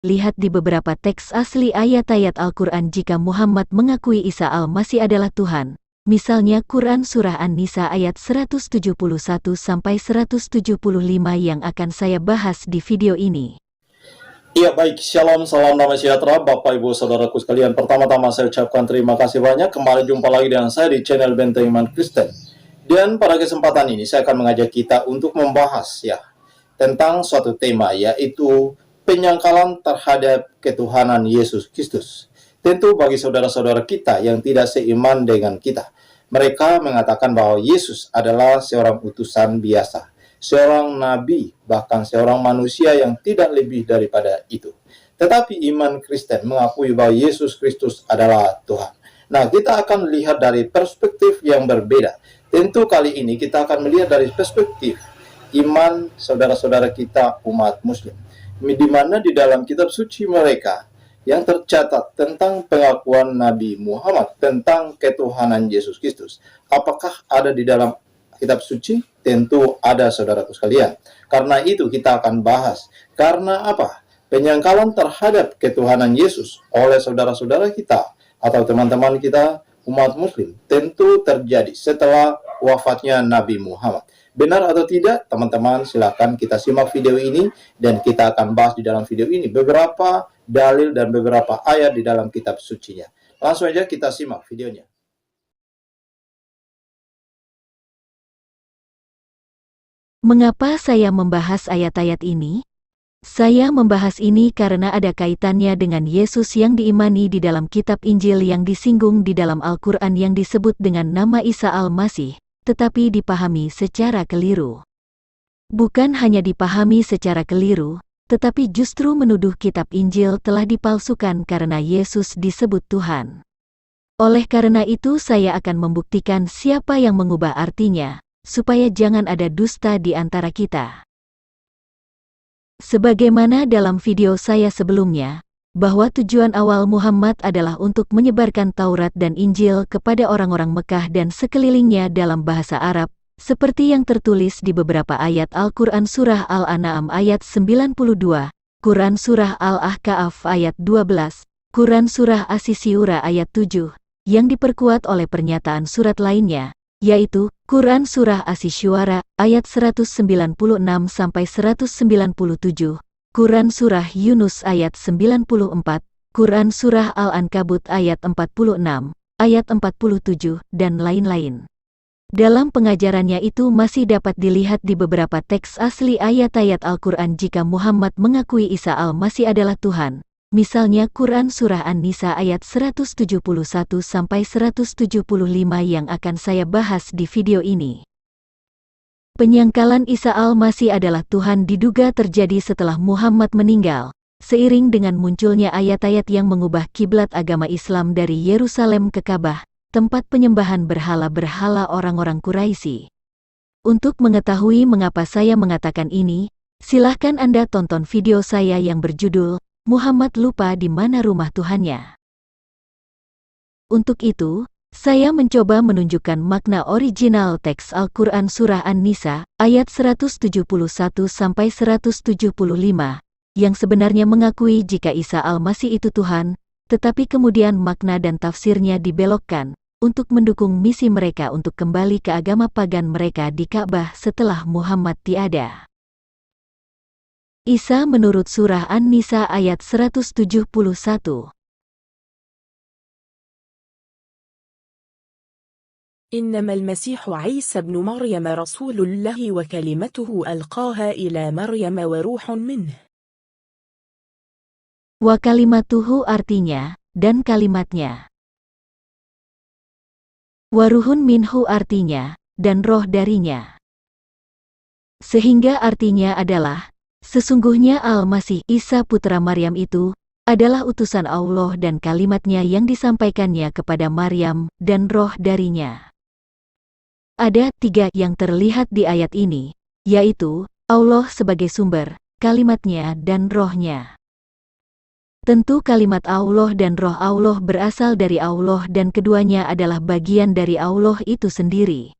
lihat di beberapa teks asli ayat-ayat Al-Quran jika Muhammad mengakui Isa Al-Masih adalah Tuhan. Misalnya Quran Surah An-Nisa ayat 171-175 yang akan saya bahas di video ini. Iya baik, shalom, salam damai sejahtera Bapak Ibu Saudaraku sekalian. Pertama-tama saya ucapkan terima kasih banyak. Kembali jumpa lagi dengan saya di channel Benteng Iman Kristen. Dan pada kesempatan ini saya akan mengajak kita untuk membahas tentang suatu tema, yaitu penyangkalan terhadap ketuhanan Yesus Kristus. Tentu bagi saudara-saudara kita yang tidak seiman dengan kita, mereka mengatakan bahwa Yesus adalah seorang utusan biasa, seorang nabi, bahkan seorang manusia yang tidak lebih daripada itu. Tetapi iman Kristen mengakui bahwa Yesus Kristus adalah Tuhan. Nah, kita akan lihat dari perspektif yang berbeda. Tentu kali ini kita akan melihat dari perspektif iman saudara-saudara kita umat muslim, di mana di dalam kitab suci mereka yang tercatat tentang pengakuan Nabi Muhammad tentang ketuhanan Yesus Kristus. Apakah ada di dalam kitab suci? Tentu ada, saudaraku sekalian. Karena itu kita akan bahas. Karena apa? Penyangkalan terhadap ketuhanan Yesus oleh saudara-saudara kita atau teman-teman kita umat muslim tentu terjadi setelah wafatnya Nabi Muhammad. Benar atau tidak, teman-teman, silakan kita simak video ini dan kita akan bahas di dalam video ini beberapa dalil dan beberapa ayat di dalam kitab sucinya. Langsung aja kita simak videonya. Mengapa saya membahas ayat-ayat ini? Saya membahas ini karena ada kaitannya dengan Yesus yang diimani di dalam kitab Injil yang disinggung di dalam Al-Quran yang disebut dengan nama Isa Al-Masih, tetapi dipahami secara keliru. Bukan hanya dipahami secara keliru, tetapi justru menuduh kitab Injil telah dipalsukan karena Yesus disebut Tuhan. Oleh karena itu saya akan membuktikan siapa yang mengubah artinya, supaya jangan ada dusta di antara kita. Sebagaimana dalam video saya sebelumnya, bahwa tujuan awal Muhammad adalah untuk menyebarkan Taurat dan Injil kepada orang-orang Mekah dan sekelilingnya dalam bahasa Arab, seperti yang tertulis di beberapa ayat Al-Quran Surah Al-An'am ayat 92, Quran Surah Al-Ahqaf ayat 12, Quran Surah As-Syura ayat 7, yang diperkuat oleh pernyataan surat lainnya, yaitu Quran Surah As-Syura ayat 196-197, Quran Surah Yunus ayat 94, Quran Surah Al-Ankabut ayat 46, ayat 47, dan lain-lain. Dalam pengajarannya itu masih dapat dilihat di beberapa teks asli ayat-ayat Al-Quran jika Muhammad mengakui Isa Al-Masih adalah Tuhan. Misalnya Quran Surah An-Nisa ayat 171-175 yang akan saya bahas di video ini. Penyangkalan Isa Al-Masih adalah Tuhan diduga terjadi setelah Muhammad meninggal, seiring dengan munculnya ayat-ayat yang mengubah kiblat agama Islam dari Yerusalem ke Ka'bah, tempat penyembahan berhala-berhala orang-orang Quraisy. Untuk mengetahui mengapa saya mengatakan ini, silahkan Anda tonton video saya yang berjudul Muhammad lupa di mana rumah Tuhannya. Untuk itu, saya mencoba menunjukkan makna original teks Al-Quran Surah An-Nisa, ayat 171-175, yang sebenarnya mengakui jika Isa Al-Masih itu Tuhan, tetapi kemudian makna dan tafsirnya dibelokkan, untuk mendukung misi mereka untuk kembali ke agama pagan mereka di Ka'bah setelah Muhammad tiada. Isa menurut Surah An-Nisa ayat 171. إنما المسيح عيسى ابن مريم رسول الله وكلمته ألقاها إلى مريم وروح منه. Wa kalimatuhu artinya, dan kalimatnya. Waruhun minhu artinya, dan roh darinya. Sehingga artinya adalah, sesungguhnya Al-Masih Isa putra Maryam itu, adalah utusan Allah dan kalimatnya yang disampaikannya kepada Maryam, dan roh darinya. Ada tiga yang terlihat di ayat ini, yaitu, Allah sebagai sumber, kalimatnya dan rohnya. Tentu kalimat Allah dan roh Allah berasal dari Allah dan keduanya adalah bagian dari Allah itu sendiri.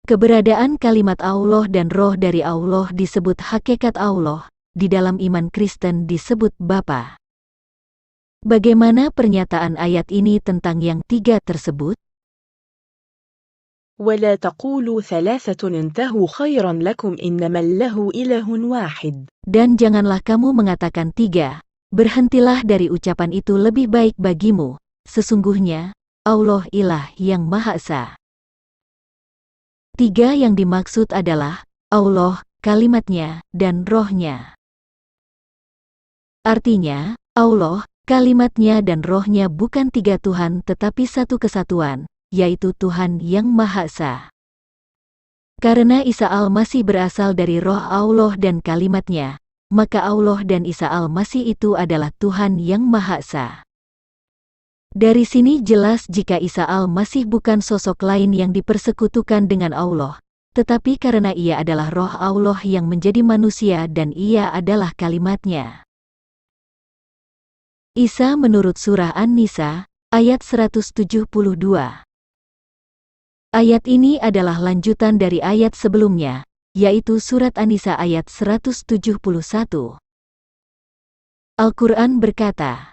Keberadaan kalimat Allah dan roh dari Allah disebut hakikat Allah, di dalam iman Kristen disebut Bapa. Bagaimana pernyataan ayat ini tentang yang tiga tersebut? ولا تقولوا ثلاثة انتهوا خيرا لكم إنما الله إله واحد. Dan janganlah kamu mengatakan tiga, berhentilah dari ucapan itu lebih baik bagimu, sesungguhnya Allah ilah yang Maha Esa. Tiga yang dimaksud adalah Allah, kalimatnya, dan rohnya. Artinya, Allah, kalimatnya dan rohnya bukan tiga Tuhan tetapi satu kesatuan, yaitu Tuhan yang Maha Esa. Karena Isa Al-Masih berasal dari roh Allah dan kalimatnya, maka Allah dan Isa Al-Masih itu adalah Tuhan yang Maha Esa. Dari sini jelas jika Isa Al-Masih bukan sosok lain yang dipersekutukan dengan Allah, tetapi karena ia adalah roh Allah yang menjadi manusia dan ia adalah kalimatnya. Isa menurut surah An-Nisa, ayat 172. Ayat ini adalah lanjutan dari ayat sebelumnya, yaitu surat An-Nisa ayat 171. Al-Quran berkata,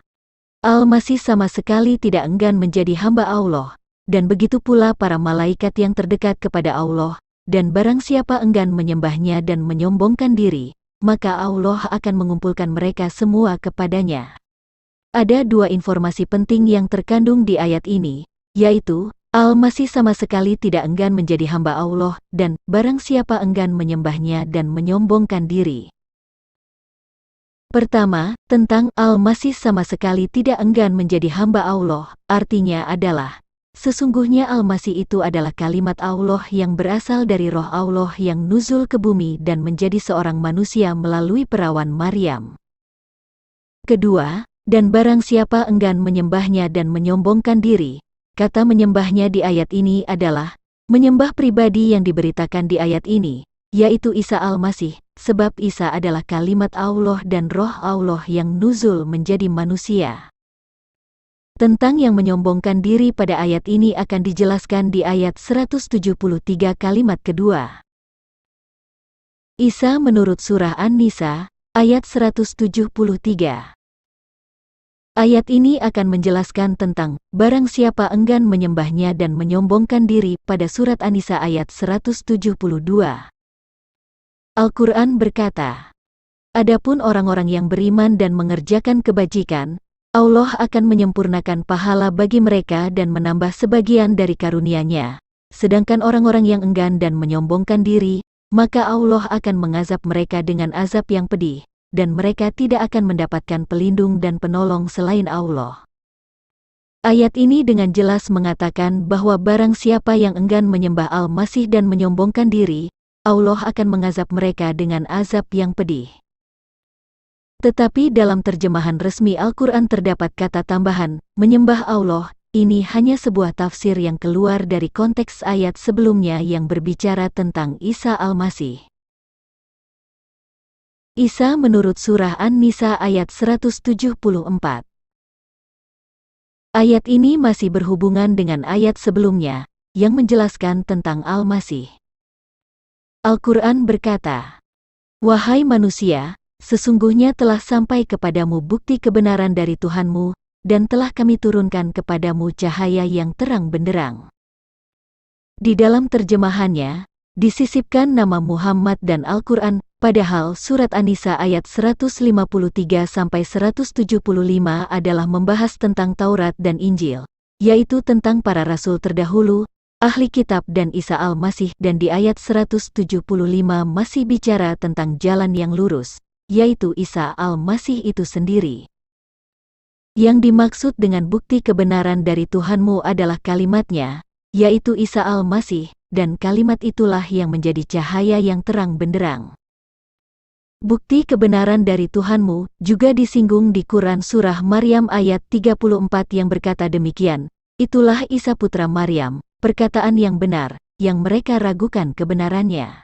Al-Masih sama sekali tidak enggan menjadi hamba Allah, dan begitu pula para malaikat yang terdekat kepada Allah, dan barang siapa enggan menyembahnya dan menyombongkan diri, maka Allah akan mengumpulkan mereka semua kepadanya. Ada dua informasi penting yang terkandung di ayat ini, yaitu, Al-Masih sama sekali tidak enggan menjadi hamba Allah, dan barang siapa enggan menyembahnya dan menyombongkan diri. Pertama, tentang Al-Masih sama sekali tidak enggan menjadi hamba Allah, artinya adalah, sesungguhnya Al-Masih itu adalah kalimat Allah yang berasal dari roh Allah yang nuzul ke bumi dan menjadi seorang manusia melalui perawan Maryam. Kedua, dan barang siapa enggan menyembahnya dan menyombongkan diri, kata menyembahnya di ayat ini adalah, menyembah pribadi yang diberitakan di ayat ini, yaitu Isa Al-Masih, sebab Isa adalah kalimat Allah dan roh Allah yang nuzul menjadi manusia. Tentang yang menyombongkan diri pada ayat ini akan dijelaskan di ayat 173 kalimat kedua. Isa menurut surah An-Nisa, ayat 173. Ayat ini akan menjelaskan tentang barang siapa enggan menyembahnya dan menyombongkan diri pada surat An-Nisa ayat 172. Al-Quran berkata, adapun orang-orang yang beriman dan mengerjakan kebajikan, Allah akan menyempurnakan pahala bagi mereka dan menambah sebagian dari karunia-Nya. Sedangkan orang-orang yang enggan dan menyombongkan diri, maka Allah akan mengazab mereka dengan azab yang pedih, dan mereka tidak akan mendapatkan pelindung dan penolong selain Allah. Ayat ini dengan jelas mengatakan bahwa barang siapa yang enggan menyembah Al-Masih dan menyombongkan diri, Allah akan mengazab mereka dengan azab yang pedih. Tetapi dalam terjemahan resmi Al-Quran terdapat kata tambahan, menyembah Allah, ini hanya sebuah tafsir yang keluar dari konteks ayat sebelumnya yang berbicara tentang Isa Al-Masih. Isa menurut surah An-Nisa ayat 174. Ayat ini masih berhubungan dengan ayat sebelumnya, yang menjelaskan tentang Al-Masih. Al-Quran berkata, wahai manusia, sesungguhnya telah sampai kepadamu bukti kebenaran dari Tuhanmu, dan telah kami turunkan kepadamu cahaya yang terang benderang. Di dalam terjemahannya, disisipkan nama Muhammad dan Al-Quran, padahal surat An-Nisa ayat 153-175 adalah membahas tentang Taurat dan Injil, yaitu tentang para rasul terdahulu, ahli kitab dan Isa Al-Masih, dan di ayat 175 masih bicara tentang jalan yang lurus, yaitu Isa Al-Masih itu sendiri. Yang dimaksud dengan bukti kebenaran dari Tuhanmu adalah kalimatnya, yaitu Isa Al-Masih, dan kalimat itulah yang menjadi cahaya yang terang benderang. Bukti kebenaran dari Tuhanmu juga disinggung di Quran surah Maryam ayat 34 yang berkata demikian, itulah Isa putra Maryam, perkataan yang benar, yang mereka ragukan kebenarannya.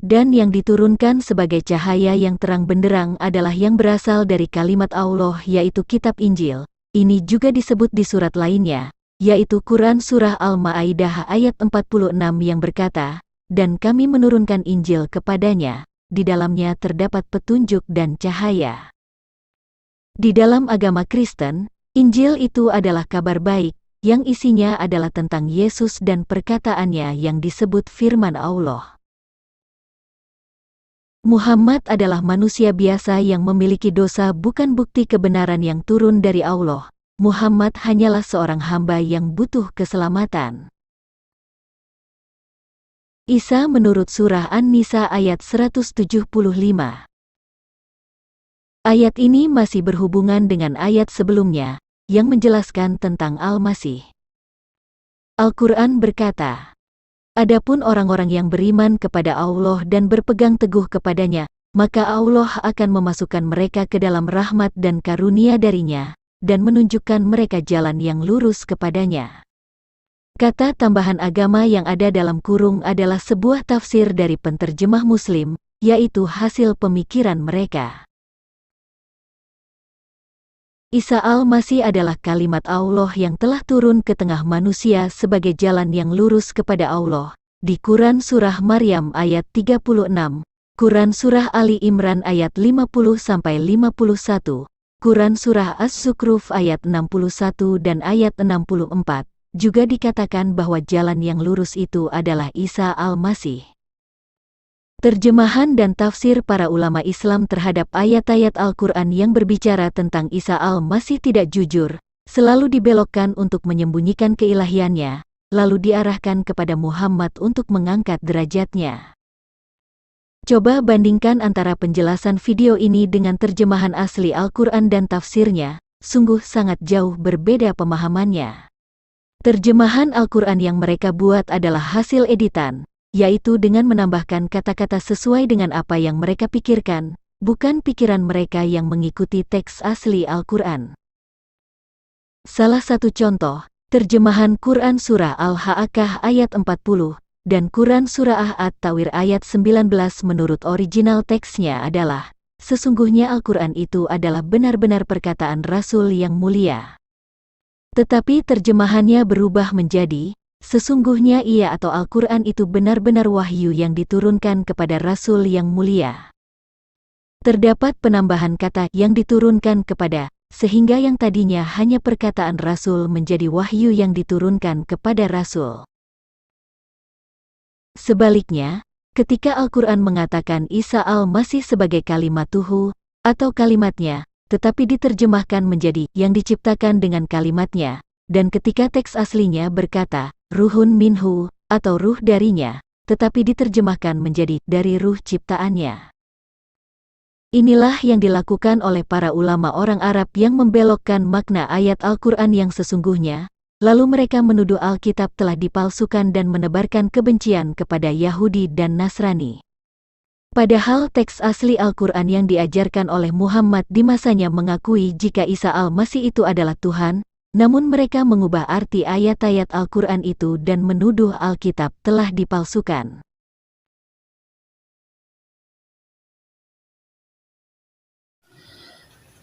Dan yang diturunkan sebagai cahaya yang terang benderang adalah yang berasal dari kalimat Allah yaitu kitab Injil. Ini juga disebut di surat lainnya, yaitu Quran surah Al-Ma'idah ayat 46 yang berkata, dan kami menurunkan Injil kepadanya, di dalamnya terdapat petunjuk dan cahaya. Di dalam agama Kristen, Injil itu adalah kabar baik, yang isinya adalah tentang Yesus dan perkataannya yang disebut firman Allah. Muhammad adalah manusia biasa yang memiliki dosa, bukan bukti kebenaran yang turun dari Allah. Muhammad hanyalah seorang hamba yang butuh keselamatan. Isa menurut surah An-Nisa ayat 175. Ayat ini masih berhubungan dengan ayat sebelumnya, yang menjelaskan tentang Al-Masih. Al-Quran berkata, "Adapun orang-orang yang beriman kepada Allah dan berpegang teguh kepadanya, maka Allah akan memasukkan mereka ke dalam rahmat dan karunia darinya, dan menunjukkan mereka jalan yang lurus kepadanya." Kata tambahan agama yang ada dalam kurung adalah sebuah tafsir dari penterjemah Muslim, yaitu hasil pemikiran mereka. Isa Al-Masih adalah kalimat Allah yang telah turun ke tengah manusia sebagai jalan yang lurus kepada Allah. Di Quran Surah Maryam ayat 36, Quran Surah Ali Imran ayat 50-51, Quran Surah As-Zukhruf ayat 61 dan ayat 64, juga dikatakan bahwa jalan yang lurus itu adalah Isa Al-Masih. Terjemahan dan tafsir para ulama Islam terhadap ayat-ayat Al-Quran yang berbicara tentang Isa Al-Masih tidak jujur, selalu dibelokkan untuk menyembunyikan keilahiannya, lalu diarahkan kepada Muhammad untuk mengangkat derajatnya. Coba bandingkan antara penjelasan video ini dengan terjemahan asli Al-Quran dan tafsirnya, sungguh sangat jauh berbeda pemahamannya. Terjemahan Al-Quran yang mereka buat adalah hasil editan, yaitu dengan menambahkan kata-kata sesuai dengan apa yang mereka pikirkan, bukan pikiran mereka yang mengikuti teks asli Al-Quran. Salah satu contoh, terjemahan Quran Surah Al-Haqqah ayat 40, dan Quran Surah At-Tawir ayat 19 menurut original teksnya adalah, sesungguhnya Al-Quran itu adalah benar-benar perkataan Rasul yang mulia. Tetapi terjemahannya berubah menjadi, sesungguhnya ia atau Al-Quran itu benar-benar wahyu yang diturunkan kepada Rasul yang mulia. Terdapat penambahan kata yang diturunkan kepada, sehingga yang tadinya hanya perkataan Rasul menjadi wahyu yang diturunkan kepada Rasul. Sebaliknya, ketika Al-Quran mengatakan Isa Al-Masih sebagai kalimatuhu, atau kalimatnya, tetapi diterjemahkan menjadi yang diciptakan dengan kalimatnya, dan ketika teks aslinya berkata, ruhun minhu, atau ruh darinya, tetapi diterjemahkan menjadi dari ruh ciptaannya. Inilah yang dilakukan oleh para ulama orang Arab yang membelokkan makna ayat Al-Quran yang sesungguhnya, lalu mereka menuduh Alkitab telah dipalsukan dan menebarkan kebencian kepada Yahudi dan Nasrani. Padahal teks asli Al-Quran yang diajarkan oleh Muhammad di masanya mengakui jika Isa Al-Masih itu adalah Tuhan, namun mereka mengubah arti ayat-ayat Al-Quran itu dan menuduh Alkitab telah dipalsukan.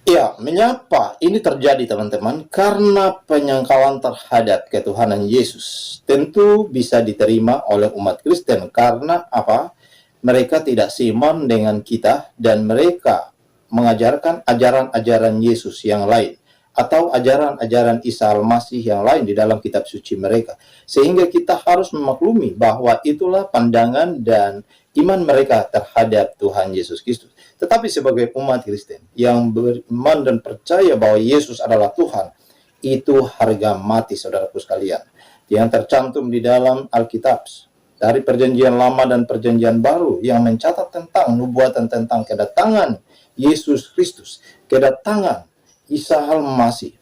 Ya, mengapa ini terjadi teman-teman? Karena penyangkalan terhadap ketuhanan Yesus tentu bisa diterima oleh umat Kristen. Karena apa? Mereka tidak seiman dengan kita dan mereka mengajarkan ajaran-ajaran Yesus yang lain atau ajaran-ajaran Isa Al-Masih yang lain di dalam kitab suci mereka. Sehingga kita harus memaklumi bahwa itulah pandangan dan iman mereka terhadap Tuhan Yesus Kristus. Tetapi sebagai umat Kristen yang beriman dan percaya bahwa Yesus adalah Tuhan, itu harga mati saudaraku sekalian yang tercantum di dalam Alkitab dari Perjanjian Lama dan Perjanjian Baru yang mencatat tentang nubuatan tentang kedatangan Yesus Kristus, kedatangan Isa Al-Masih.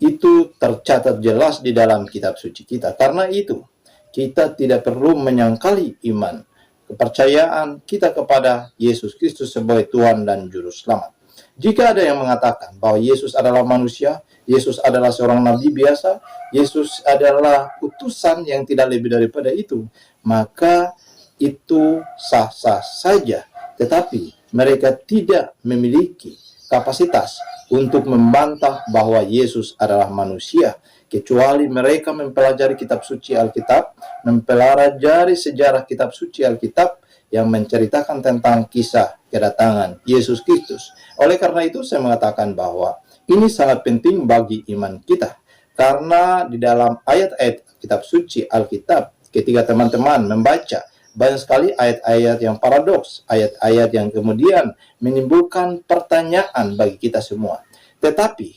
Itu tercatat jelas di dalam kitab suci kita. Karena itu, kita tidak perlu menyangkali iman, kepercayaan kita kepada Yesus Kristus sebagai Tuhan dan Juru Selamat. Jika ada yang mengatakan bahwa Yesus adalah manusia, Yesus adalah seorang nabi biasa, Yesus adalah utusan yang tidak lebih daripada itu, maka itu sah-sah saja. Tetapi mereka tidak memiliki kapasitas untuk membantah bahwa Yesus adalah manusia, kecuali mereka mempelajari kitab suci Alkitab, mempelajari sejarah kitab suci Alkitab, yang menceritakan tentang kisah kedatangan Yesus Kristus. Oleh karena itu saya mengatakan bahwa ini sangat penting bagi iman kita. Karena di dalam ayat-ayat kitab suci Alkitab, ketika teman-teman membaca, banyak sekali ayat-ayat yang paradoks, ayat-ayat yang kemudian menimbulkan pertanyaan bagi kita semua. Tetapi,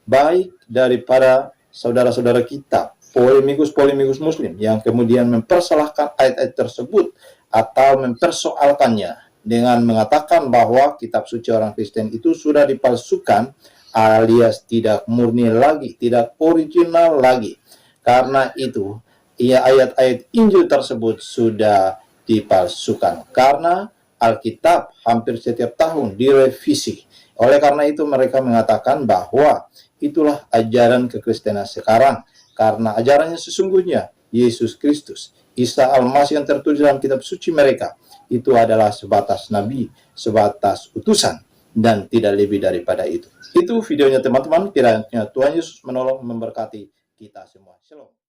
baik daripada saudara-saudara kita, polemikus-polemikus muslim yang kemudian mempersalahkan ayat-ayat tersebut atau mempersoalkannya dengan mengatakan bahwa kitab suci orang Kristen itu sudah dipalsukan alias tidak murni lagi, tidak original lagi. Karena itu, ayat-ayat Injil tersebut sudah dipalsukan karena Alkitab hampir setiap tahun direvisi. Oleh karena itu mereka mengatakan bahwa itulah ajaran kekristenan sekarang, karena ajarannya sesungguhnya Yesus Kristus, Isa Al-Masih yang tertulis dalam kitab suci mereka itu adalah sebatas nabi, sebatas utusan, dan tidak lebih daripada itu. Itu videonya teman-teman, kiranya Tuhan Yesus menolong memberkati kita semua. Shalom.